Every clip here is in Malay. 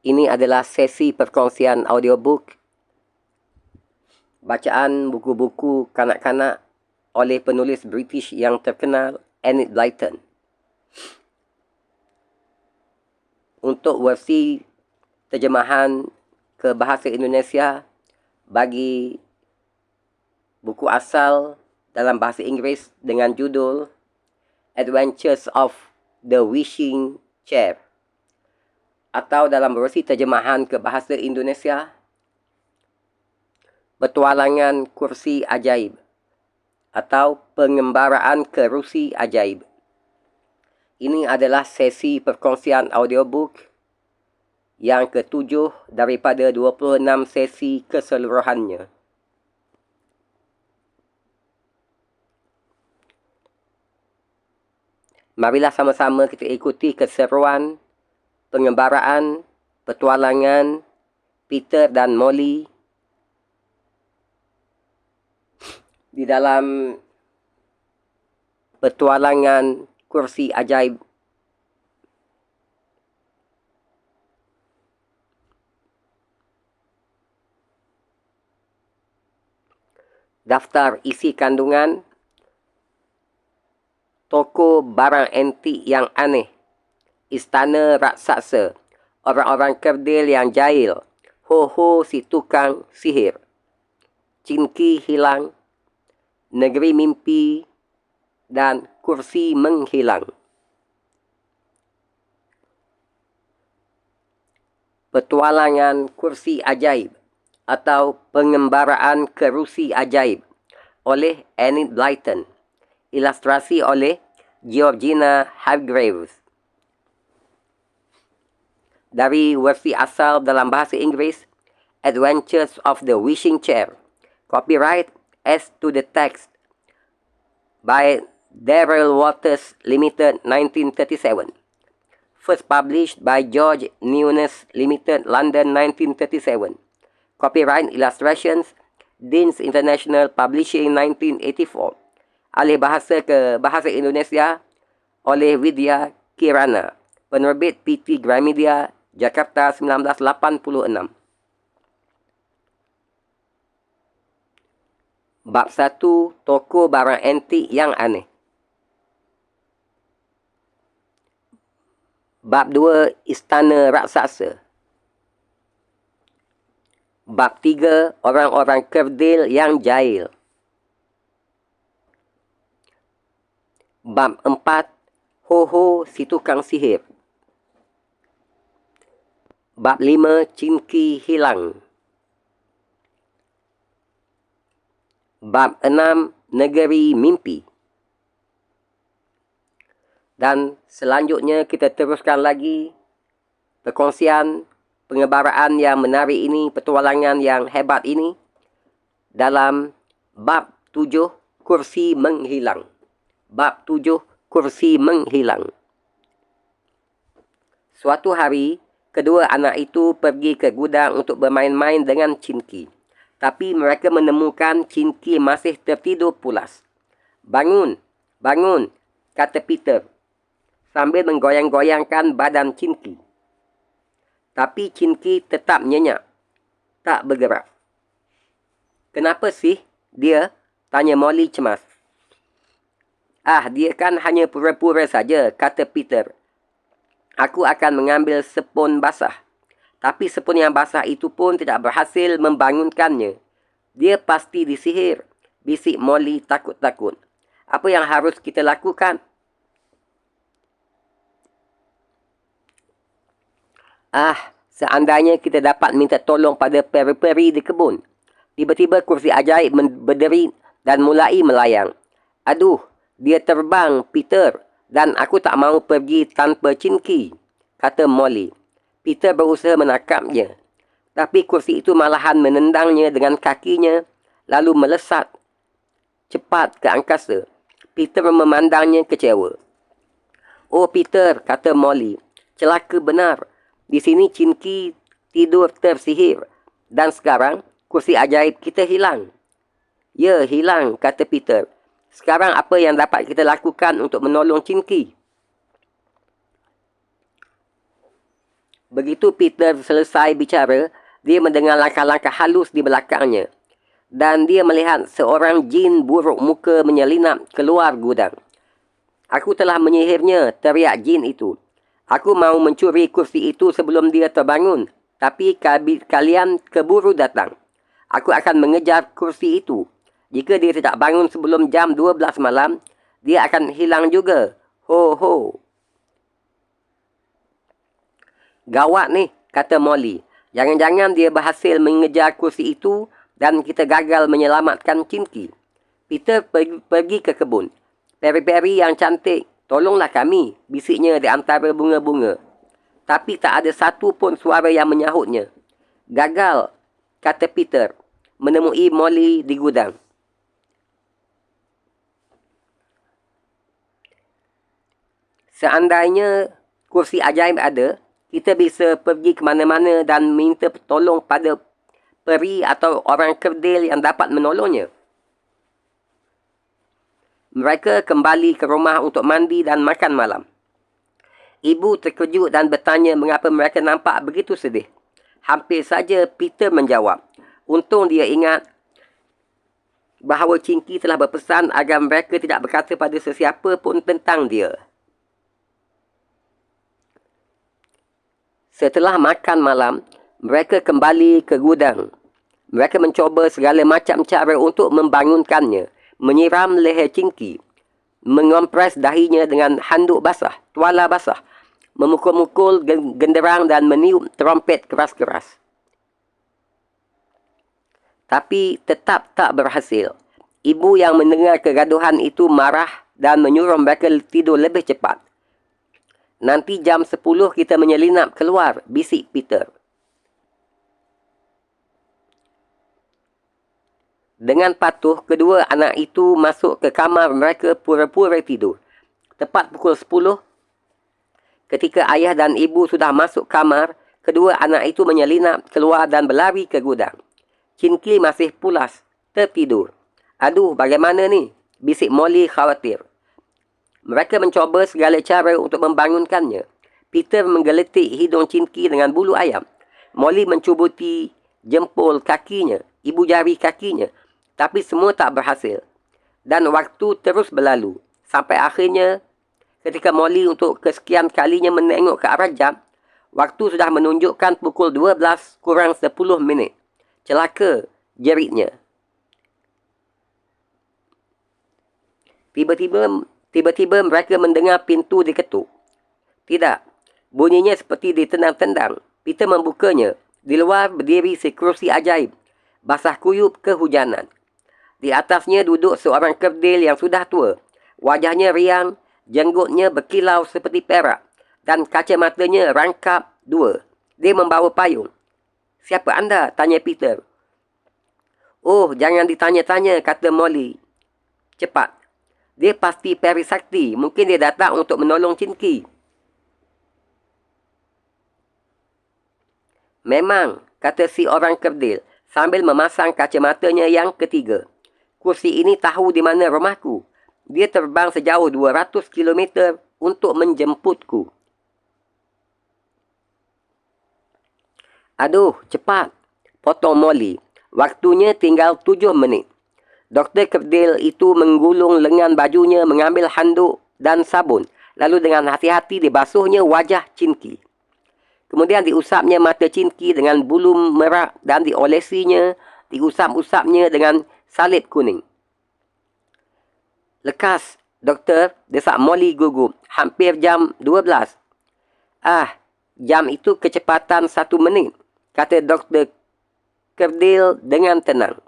Ini adalah sesi perkongsian audiobook bacaan buku-buku kanak-kanak oleh penulis British yang terkenal Enid Blyton. Untuk versi terjemahan ke bahasa Indonesia bagi buku asal dalam bahasa Inggeris dengan judul Adventures of the Wishing Chair, atau dalam versi terjemahan ke bahasa Indonesia Petualangan Kursi Ajaib atau Pengembaraan Kerusi Ajaib. Ini adalah sesi perkongsian audiobook yang ke-7 daripada 26 sesi keseluruhannya. Marilah sama-sama kita ikuti keseruan pengembaraan petualangan Peter dan Molly di dalam petualangan kursi ajaib. Daftar isi kandungan: toko barang antik yang aneh, istana raksasa, orang-orang kerdil yang jahil, ho-ho si tukang sihir, Chinky hilang, negeri mimpi, dan kursi menghilang. Petualangan kursi ajaib atau pengembaraan kerusi ajaib oleh Enid Blyton. Ilustrasi oleh Georgina Hargreaves. Dari versi asal dalam bahasa Inggeris, Adventures of the Wishing Chair. Copyright as to the text by Darrell Waters Limited, 1937. First published by George Newnes Limited, London, 1937. Copyright illustrations Deans International Publishing, 1984. Alih bahasa ke bahasa Indonesia oleh Widya Kirana. Penerbit PT Gramedia, Jakarta, 1986. Bab 1, toko barang antik yang aneh. Bab 2, istana raksasa. Bab 3, orang-orang kerdil yang jahil. Bab 4, ho-ho si tukang sihir. Bab 5, Chinky hilang. Bab 6, negeri mimpi. Dan selanjutnya kita teruskan lagi perkongsian pengembaraan yang menarik ini, petualangan yang hebat ini dalam bab 7, kursi menghilang. Bab 7, kursi menghilang. Suatu hari, kedua anak itu pergi ke gudang untuk bermain-main dengan Chinky. Tapi mereka menemukan Chinky masih tertidur pulas. "Bangun, bangun," kata Peter sambil menggoyang-goyangkan badan Chinky. Tapi Chinky tetap nyenyak, tak bergerak. "Kenapa sih dia?" tanya Molly cemas. "Ah, dia kan hanya pura-pura saja," kata Peter. "Aku akan mengambil sepon basah." Tapi sepon yang basah itu pun tidak berhasil membangunkannya. "Dia pasti disihir," bisik Molly takut-takut. "Apa yang harus kita lakukan?" "Ah, seandainya kita dapat minta tolong pada peri-peri di kebun." Tiba-tiba kursi ajaib berdiri dan mulai melayang. "Aduh, dia terbang, Peter, dan aku tak mahu pergi tanpa Chinky," kata Molly. Peter berusaha menangkapnya, tapi kursi itu malahan menendangnya dengan kakinya, lalu melesat cepat ke angkasa. Peter memandangnya kecewa. "Oh, Peter," kata Molly, "celaka benar. Di sini Chinky tidur tersihir, dan sekarang kursi ajaib kita hilang." "Ya, hilang," kata Peter. "Sekarang apa yang dapat kita lakukan untuk menolong Chinky?" Begitu Peter selesai bicara, dia mendengar langkah-langkah halus di belakangnya. Dan dia melihat seorang jin buruk muka menyelinap keluar gudang. Aku telah menyihirnya, teriak jin itu. Aku mau mencuri kursi itu sebelum dia terbangun. Tapi kalian keburu datang. Aku akan mengejar kursi itu. Jika dia tidak bangun sebelum jam 12 malam, dia akan hilang juga. Ho ho. Gawat ni, kata Molly. Jangan-jangan dia berhasil mengejar kursi itu dan kita gagal menyelamatkan Chinky. Peter pergi ke kebun. Peri-peri yang cantik, tolonglah kami, bisiknya di antara bunga-bunga. Tapi tak ada satu pun suara yang menyahutnya. Gagal, kata Peter, menemui Molly di gudang. Seandainya kursi ajaib ada, kita bisa pergi ke mana-mana dan minta tolong pada peri atau orang kerdil yang dapat menolongnya. Mereka kembali ke rumah untuk mandi dan makan malam. Ibu terkejut dan bertanya mengapa mereka nampak begitu sedih. Hampir saja Peter menjawab. Untung dia ingat bahawa Chinky telah berpesan agar mereka tidak berkata pada sesiapa pun tentang dia. Setelah makan malam, mereka kembali ke gudang. Mereka mencuba segala macam cara untuk membangunkannya, menyiram leher Chinky, mengompres dahinya dengan handuk basah, tuala basah, memukul-mukul genderang dan meniup trompet keras-keras. Tapi tetap tak berhasil. Ibu yang mendengar kegaduhan itu marah dan menyuruh mereka tidur lebih cepat. Nanti jam 10 kita menyelinap keluar, bisik Peter. Dengan patuh, kedua anak itu masuk ke kamar mereka pura-pura tidur. Tepat pukul 10, ketika ayah dan ibu sudah masuk kamar, kedua anak itu menyelinap keluar dan berlari ke gudang. Chinky masih pulas, tertidur. Aduh, bagaimana ni? Bisik Molly khawatir. Mereka mencuba segala cara untuk membangunkannya. Peter menggeletik hidung Chinky dengan bulu ayam. Molly mencubuti jempol kakinya, ibu jari kakinya. Tapi semua tak berhasil. Dan waktu terus berlalu. Sampai akhirnya, ketika Molly untuk kesekian kalinya menengok ke arah jam, waktu sudah menunjukkan pukul 12 kurang 10 minit. Celaka, jeritnya. Tiba-tiba mereka mendengar pintu diketuk. Tidak, bunyinya seperti ditendang-tendang. Peter membukanya. Di luar berdiri si kerusi ajaib. Basah kuyup kehujanan. Di atasnya duduk seorang kerdil yang sudah tua. Wajahnya riang, jenggotnya berkilau seperti perak. Dan kacamatanya rangkap dua. Dia membawa payung. Siapa anda? Tanya Peter. Oh, jangan ditanya-tanya, kata Molly. Cepat. Dia pasti peri sakti. Mungkin dia datang untuk menolong Chinky. Memang, kata si orang kerdil sambil memasang kacamatanya yang ketiga. Kursi ini tahu di mana rumahku. Dia terbang sejauh 200 km untuk menjemputku. Aduh, cepat, potong Molly. Waktunya tinggal 7 menit. Doktor kerdil itu menggulung lengan bajunya, mengambil handuk dan sabun. Lalu dengan hati-hati dibasuhnya wajah Chinky. Kemudian diusapnya mata Chinky dengan bulu merak dan diusap-usapnya dengan salib kuning. Lekas, doktor, desak Molly gugup. Hampir jam 12. Ah, jam itu kecepatan 1 menit, kata doktor kerdil dengan tenang.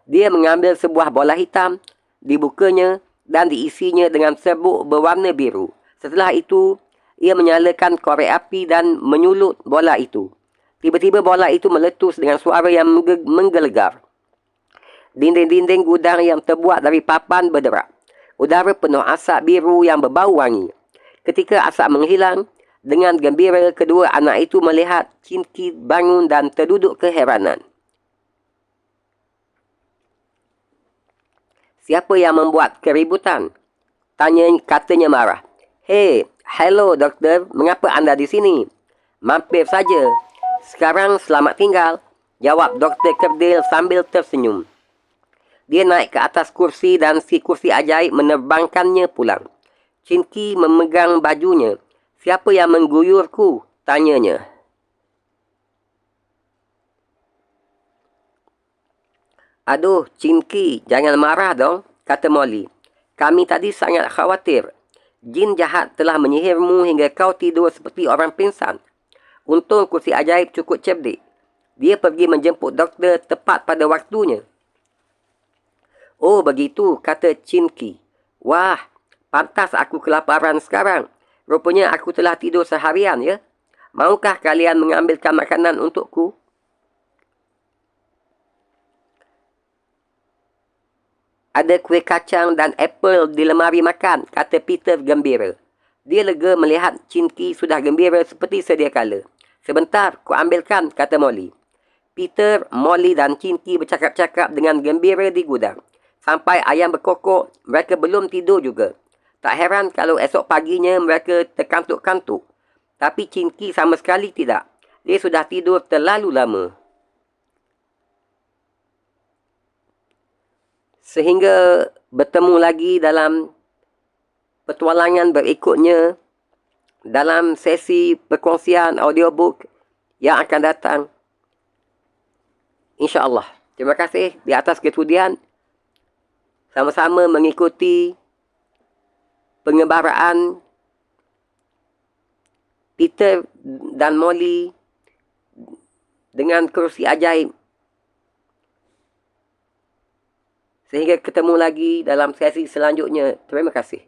Dia mengambil sebuah bola hitam, dibukanya dan diisinya dengan serbuk berwarna biru. Setelah itu, ia menyalakan korek api dan menyulut bola itu. Tiba-tiba bola itu meletus dengan suara yang menggelegar. Dinding-dinding gudang yang terbuat dari papan berderak. Udara penuh asap biru yang berbau wangi. Ketika asap menghilang, dengan gembira kedua anak itu melihat Chinky bangun dan terduduk keheranan. Siapa yang membuat keributan? Katanya marah. Hei, hello doktor, mengapa anda di sini? Mampir saja. Sekarang selamat tinggal, jawab Dr. Kerdil sambil tersenyum. Dia naik ke atas kursi dan si kursi ajaib menerbangkannya pulang. Chinky memegang bajunya. Siapa yang mengguyurku? Tanyanya. Aduh, Chinky, jangan marah dong, kata Molly. Kami tadi sangat khawatir. Jin jahat telah menyihirmu hingga kau tidur seperti orang pingsan. Untung kursi ajaib cukup cerdik. Dia pergi menjemput doktor tepat pada waktunya. Oh begitu, kata Chinky. Wah, pantas aku kelaparan sekarang. Rupanya aku telah tidur seharian ya. Maukah kalian mengambilkan makanan untukku? Ada kuih kacang dan apel di lemari makan, kata Peter gembira. Dia lega melihat Chinky sudah gembira seperti sedia kala. Sebentar, ku ambilkan, kata Molly. Peter, Molly dan Chinky bercakap-cakap dengan gembira di gudang. Sampai ayam berkokok, mereka belum tidur juga. Tak heran kalau esok paginya mereka terkantuk-kantuk. Tapi Chinky sama sekali tidak. Dia sudah tidur terlalu lama. Sehingga bertemu lagi dalam petualangan berikutnya dalam sesi perkongsian audiobook yang akan datang. InsyaAllah. Terima kasih di atas kesudian. Sama-sama mengikuti pengembaraan Peter dan Molly dengan kursi ajaib. Sehingga ketemu lagi dalam sesi selanjutnya. Terima kasih.